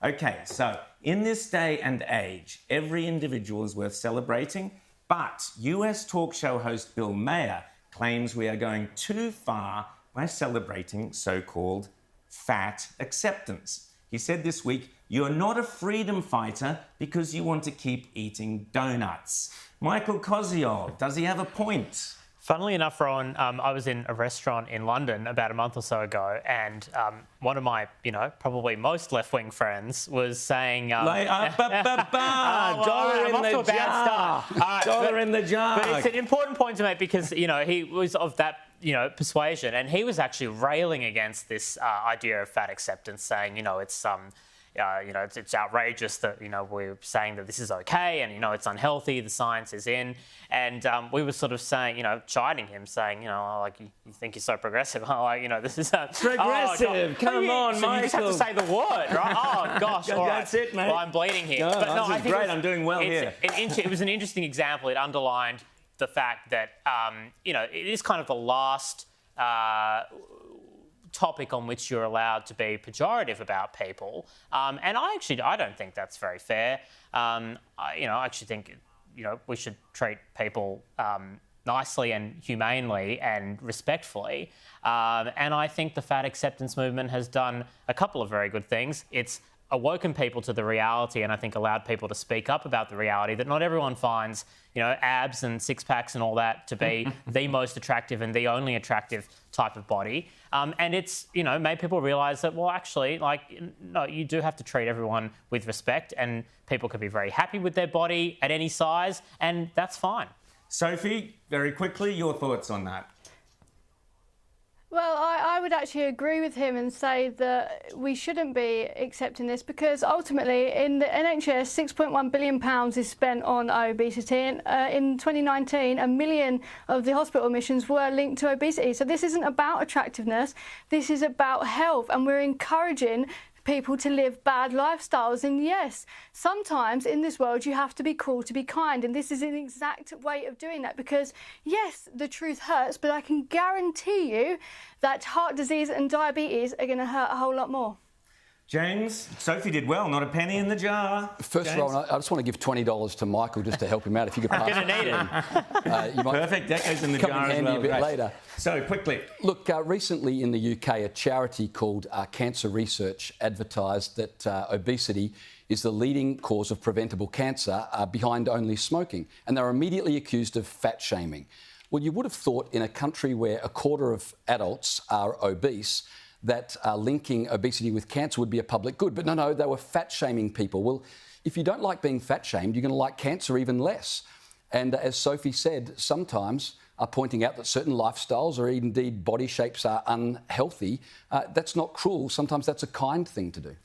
Okay, so in this day and age, every individual is worth celebrating, but US talk show host Bill Maher claims we are going too far by celebrating so-called fat acceptance. He said this week, "You're not a freedom fighter because you want to keep eating donuts." Michael Koziol, does he have a point? Funnily enough, Rowan, I was in a restaurant in London about a month or so ago, and one of my, probably most left-wing friends was saying... Dollar in the jar. Dollar in the jar. But it's an important point to make because, he was of that, persuasion, and he was actually railing against this idea of fat acceptance, saying, it's outrageous that, we're saying that this is okay and, it's unhealthy, the science is in. And we were sort of saying, chiding him, saying, you think you're so progressive. This is... progressive, come on, Michael. You just have to say the word, right? Oh, gosh, all right. That's it, mate. Well, I'm bleeding here. No, this is great, I'm doing well here. It was an interesting example. It underlined the fact that, it is kind of the last... topic on which you're allowed to be pejorative about people, and I don't think that's very fair. I actually think we should treat people nicely and humanely and respectfully, and I think the fat acceptance movement has done a couple of very good things. It's awoken people to the reality, and I think allowed people to speak up about the reality that not everyone finds, abs and six-packs and all that to be the most attractive and the only attractive type of body. And it's, made people realise that, well, actually, no, you do have to treat everyone with respect, and people can be very happy with their body at any size, and that's fine. Sophie, very quickly, your thoughts on that? Well, I would actually agree with him and say that we shouldn't be accepting this because ultimately in the NHS £6.1 billion is spent on obesity, and in 2019 1 million of the hospital admissions were linked to obesity. So this isn't about attractiveness, this is about health, and we're encouraging people to live bad lifestyles. And yes, sometimes in this world you have to be cruel to be kind, and this is an exact way of doing that because yes, the truth hurts, but I can guarantee you that heart disease and diabetes are going to hurt a whole lot more. James, Sophie did well, not a penny in the jar. First, Rowan, I just want to give $20 to Michael just to help him out. If you could pass I'm going to need it. Perfect, that goes in the jar as well. A bit later. So, quickly. Look, recently in the UK, a charity called Cancer Research advertised that obesity is the leading cause of preventable cancer behind only smoking. And they were immediately accused of fat shaming. Well, you would have thought in a country where a quarter of adults are obese, that linking obesity with cancer would be a public good. But no, they were fat-shaming people. Well, if you don't like being fat-shamed, you're going to like cancer even less. And as Sophie said, sometimes pointing out that certain lifestyles or indeed body shapes are unhealthy, that's not cruel. Sometimes that's a kind thing to do.